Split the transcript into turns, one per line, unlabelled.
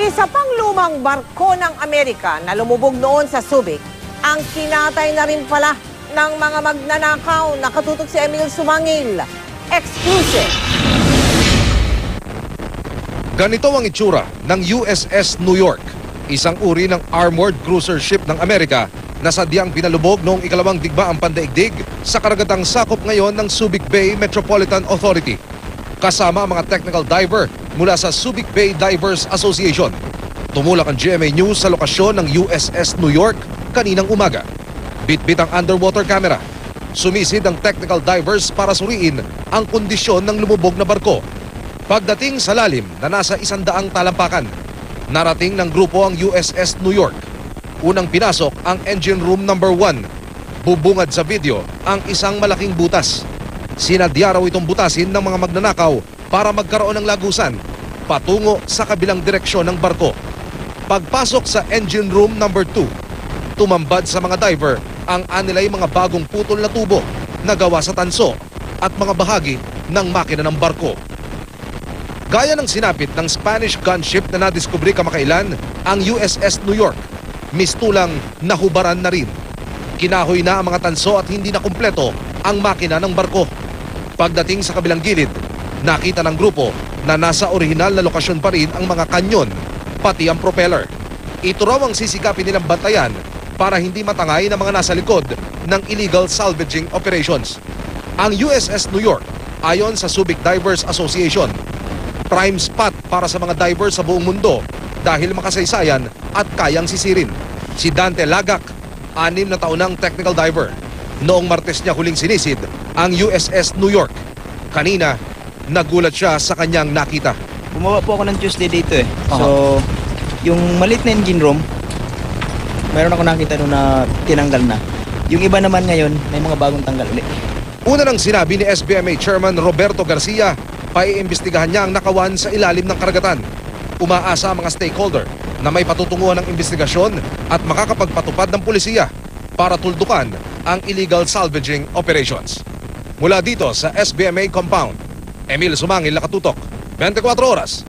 Isa pang lumang barko ng Amerika na lumubog noon sa Subic, ang kinatay na rin pala ng mga magnanakaw. Nakatutok si Emil Sumangil. Exclusive.
Ganito ang itsura ng USS New York, isang uri ng armored cruiser ship ng Amerika na sadyang pinalubog noong ikalawang digmaang pandaigdig sa karagatang sakop ngayon ng Subic Bay Metropolitan Authority. Kasama ang mga technical diver mula sa Subic Bay Divers Association. Tumulak ang GMA News sa lokasyon ng USS New York kaninang umaga. Bitbit ang underwater camera. Sumisid ang technical divers para suriin ang kondisyon ng lumubog na barko. Pagdating sa lalim na nasa 100 talampakan, narating ng grupo ang USS New York. Unang pinasok ang engine room number 1. Bubungad sa video ang isang malaking butas. Sinadya raw itong butasin ng mga magnanakaw para magkaroon ng lagusan patungo sa kabilang direksyon ng barko. Pagpasok sa engine room number 2, tumambad sa mga diver ang anilay mga bagong putol na tubo na gawa sa tanso at mga bahagi ng makina ng barko. Gaya ng sinapit ng Spanish gunship na nadiskubre kamakailan, ang USS New York, mistulang nahubaran na rin. Kinahoy na ang mga tanso at hindi na kumpleto ang makina ng barko. Pagdating sa kabilang gilid, nakita ng grupo na nasa orihinal na lokasyon pa rin ang mga kanyon, pati ang propeller. Ito raw ang sisikapin nilang bantayan para hindi matangay ng mga nasa likod ng illegal salvaging operations. Ang USS New York, ayon sa Subic Divers Association, prime spot para sa mga divers sa buong mundo dahil makasaysayan at kayang sisirin. Si Dante Lagac, 6 na taon ng technical diver. Noong Martes niya huling sinisid ang USS New York. Kanina, nagulat siya sa kanyang nakita.
Bumaba po ako ng Tuesday dito eh. So, yung maliit na engine room, mayroon ako nakita doon na tinanggal na. Yung iba naman ngayon, may mga bagong tanggal ulit.
Una nang sinabi ni SBMA Chairman Roberto Garcia, paiimbestigahan niya ang nakawan sa ilalim ng karagatan. Umaasa ang mga stakeholder na may patutunguhan ng investigasyon at makakapagpatupad ng pulisya para tuldukan ang illegal salvaging operations. Mula dito sa SBMA compound, Emil Sumangil, nakatutok, 24 oras.